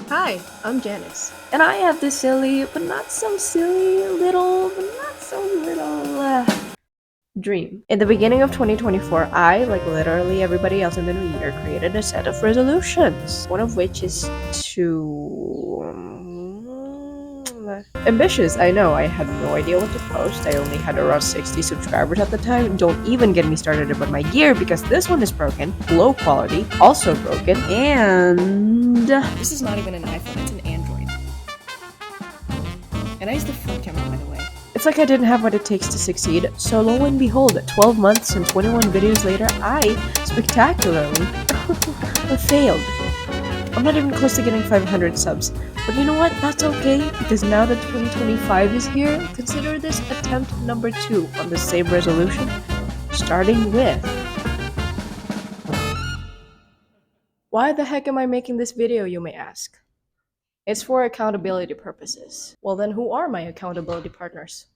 Hi, I'm Janice. And I have this silly, but not so silly, little, but not so little dream. In the beginning of 2024, I, like literally everybody else in the new year, created a set of resolutions. One of which is to. Ambitious, I know. I had no idea what to post. I only had around 60 subscribers at the time. Don't even get me started about my gear because this one is broken, low quality, also broken, and This is not even an iPhone, it's an Android. And I use the front camera, by the way. it's like I didn't have what it takes to succeed, so lo and behold, 12 months and 21 videos later, I spectacularly failed. I'm not even close to getting 500 subs. But you know what? That's okay, because now that 2025 is here, consider this attempt number 2 on the same resolution, starting with. Why the heck am I making this video, you may ask? It's for accountability purposes. Well, then, who are my accountability partners?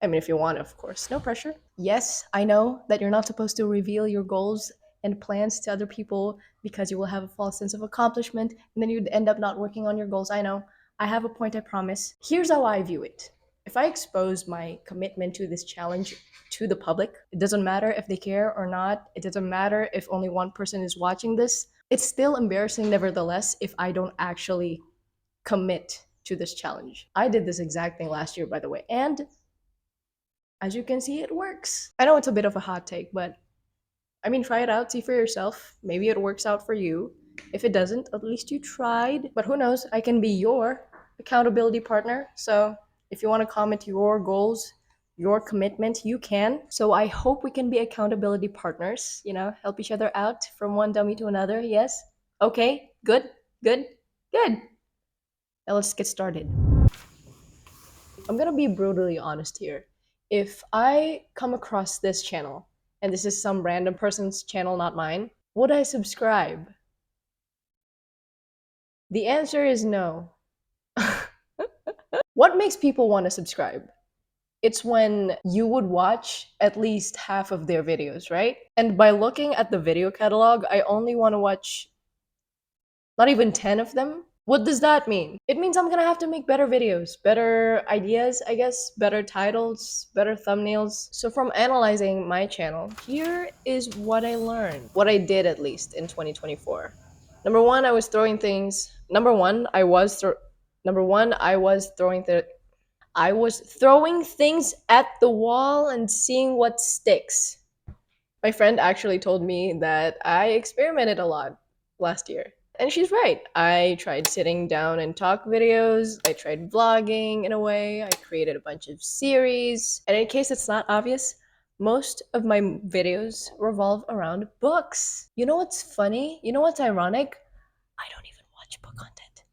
I mean, if you want, of course. No pressure. Yes, I know that you're not supposed to reveal your goals and plans to other people because you will have a false sense of accomplishment and then you'd end up not working on your goals. I know. I have a point, I promise. Here's how I view it. If I expose my commitment to this challenge to the public, it doesn't matter if they care or not. It doesn't matter if only one person is watching this. It's still embarrassing, nevertheless, if I don't actually commit to this challenge. I did this exact thing last year, by the way, and as you can see, it works. I know it's a bit of a hot take, but I mean, try it out, see for yourself. Maybe it works out for you. If it doesn't, at least you tried. But who knows? I can be your accountability partner. So if you want to comment your goals, your commitment, you can. So I hope we can be accountability partners, help each other out from one dummy to another. Yes? Okay, good, good, good. Now let's get started. I'm gonna be brutally honest here. If I come across this channel, and this is some random person's channel, not mine, would I subscribe? The answer is no. What makes people want to subscribe? It's when you would watch at least half of their videos, right? And by looking at the video catalog, I only want to watch not even 10 of them. What does that mean? It means I'm gonna have to make better videos, better ideas, I guess, better titles, better thumbnails. So, from analyzing my channel, here is what I learned. What I did at least in 2024. Number one, I was throwing things. Number one, I was throwing things at the wall and seeing what sticks. My friend actually told me that I experimented a lot last year. And she's right. I tried sitting down and talk videos. I tried vlogging in a way. I created a bunch of series. And in case it's not obvious, most of my videos revolve around books. You know what's funny? You know what's ironic? I don't even watch book content.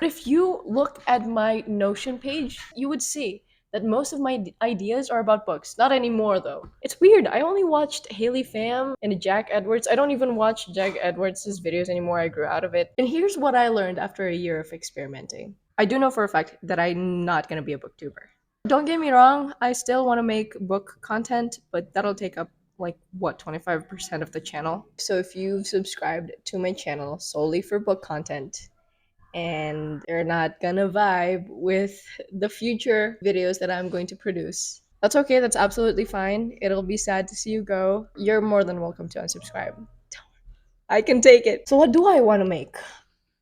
If you look at my Notion page, you would see that most of my ideas are about books. Not anymore, though. It's weird. I only watched Haley Pham and Jack Edwards. I don't even watch Jack Edwards' videos anymore. I grew out of it. And here's what I learned after a year of experimenting. I do know for a fact that I'm not going to be a booktuber. Don't get me wrong, I still want to make book content, but that'll take up like what 25% of the channel. So if you've subscribed to my channel solely for book content, and they're not gonna vibe with the future videos that I'm going to produce. That's okay, that's absolutely fine. It'll be sad to see you go. You're more than welcome to unsubscribe. I can take it. So, what do I want to make?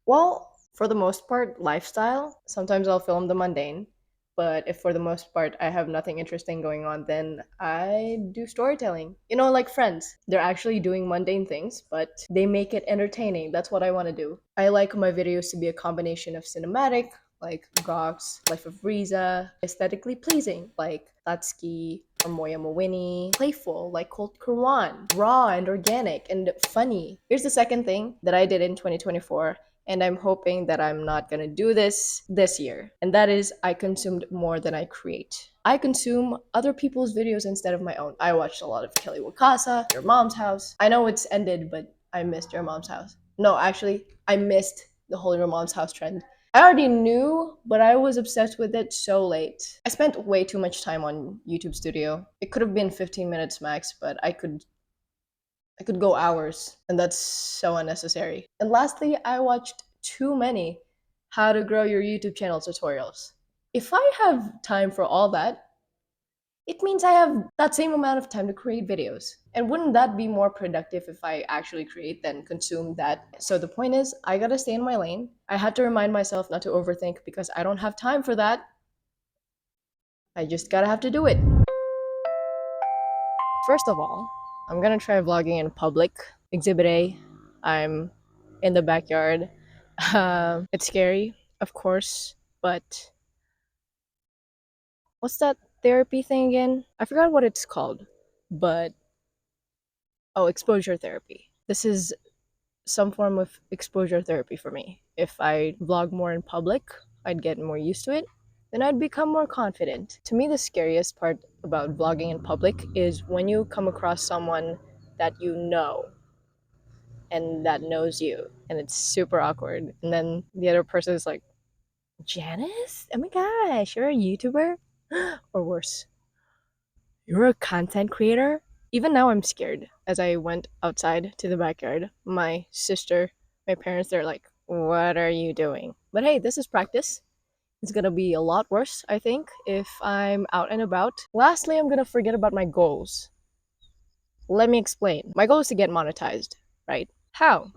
Well, for the most part, lifestyle. Sometimes I'll film the mundane. But if for the most part I have nothing interesting going on, then I do storytelling. Like friends. They're actually doing mundane things, but they make it entertaining. That's what I want to do. I like my videos to be a combination of cinematic, like Gawk's Life of Riza, aesthetically pleasing, like Tatsuki or Moya Mawini, playful, like Colt Kurwan, raw and organic, and funny. Here's the second thing that I did in 2024, and I'm hoping that I'm not gonna do this year. And that is, I consumed more than I create. I consume other people's videos instead of my own. I watched a lot of Kelly Wakasa, Your Mom's House. I know it's ended, but I missed Your Mom's House. No, actually, I missed the whole Your Mom's House trend. I already knew, but I was obsessed with it so late. I spent way too much time on YouTube Studio. It could have been 15 minutes max, but I could I could go hours, and that's so unnecessary. And lastly, I watched too many how to grow your YouTube channel tutorials. If I have time for all that, it means I have that same amount of time to create videos. And wouldn't that be more productive if I actually create than consume that? So the point is, I gotta stay in my lane. I had to remind myself not to overthink because I don't have time for that. I just gotta have to do it. First of all, I'm gonna try vlogging in public. Exhibit A, I'm in the backyard. It's scary, of course, but what's that therapy thing again? I forgot what it's called, but oh, exposure therapy. This is some form of exposure therapy for me. If I vlog more in public, I'd get more used to it, then I'd become more confident. To me, the scariest part about vlogging in public is when you come across someone that you know and that knows you, and it's super awkward. And then the other person is like, Janice? Oh my gosh, you're a YouTuber? Or worse, you're a content creator? Even now, I'm scared. As I went outside to the backyard, my sister, my parents, they're like, what are you doing? But hey, this is practice. It's gonna be a lot worse, I think, if I'm out and about. Lastly, I'm gonna forget about my goals. Let me explain. My goal is to get monetized, right? How?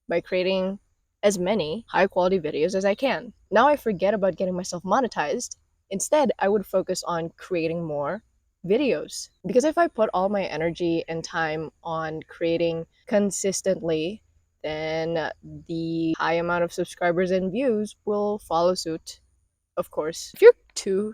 By creating as many high quality videos as I can. Now I forget about getting myself monetized. Instead, I would focus on creating more videos. Because if I put all my energy and time on creating consistently, then the high amount of subscribers and views will follow suit, of course. If you're too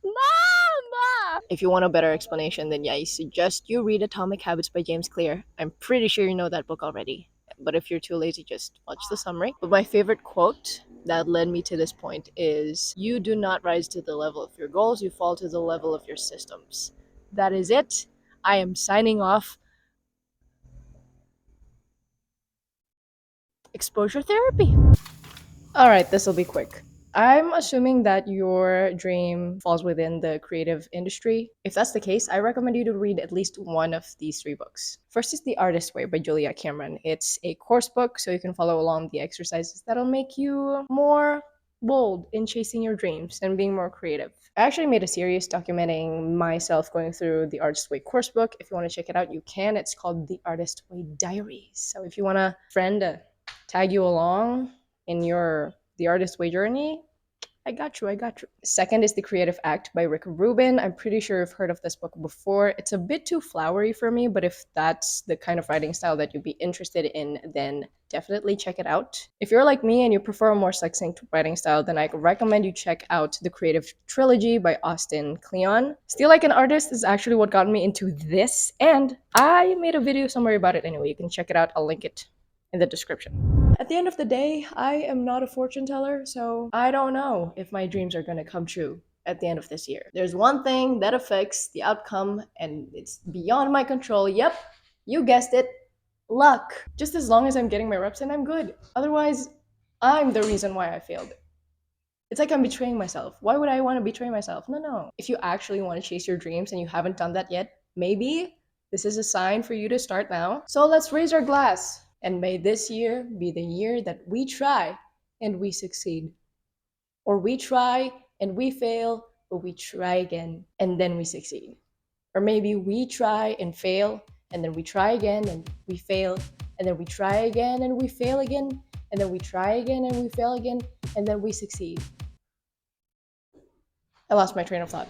Mama! If you want a better explanation, then yeah, I suggest you read Atomic Habits by James Clear. I'm pretty sure you know that book already. But if you're too lazy, just watch the summary. But my favorite quote that led me to this point is, you do not rise to the level of your goals, you fall to the level of your systems. That is it. I am signing off. Exposure therapy. All right, this will be quick. I'm assuming that your dream falls within the creative industry. If that's the case, I recommend you to read at least one of these three books. First is The Artist Way by Julia Cameron. It's a course book, so you can follow along the exercises that'll make you more bold in chasing your dreams and being more creative. I actually made a series documenting myself going through the Artist Way course book. If you want to check it out, you can. It's called The Artist Way Diaries. So if you want a friend to tag you along in your the Artist Way journey, I got you, I got you. Second is The Creative Act by Rick Rubin. I'm pretty sure you've heard of this book before. It's a bit too flowery for me, but if that's the kind of writing style that you'd be interested in, then definitely check it out. If you're like me and you prefer a more succinct writing style, then I recommend you check out The Creative Trilogy by Austin Kleon. Steal Like an Artist is actually what got me into this, and I made a video somewhere about it anyway. You can check it out. I'll link it in the description. At the end of the day, I am not a fortune teller, so I don't know if my dreams are going to come true at the end of this year. There's one thing that affects the outcome, and it's beyond my control. Yep, you guessed it, luck. Just as long as I'm getting my reps in, I'm good. Otherwise, I'm the reason why I failed. It's like I'm betraying myself. Why would I want to betray myself? No, no. If you actually want to chase your dreams and you haven't done that yet, maybe this is a sign for you to start now. So let's raise our glass. And may this year be the year that we try and we succeed. Or we try and we fail, but we try again and then we succeed. Or maybe we try and fail and then we try again and we fail and then we try again and we fail again and then we try again and we fail again and then we succeed. I lost my train of thought.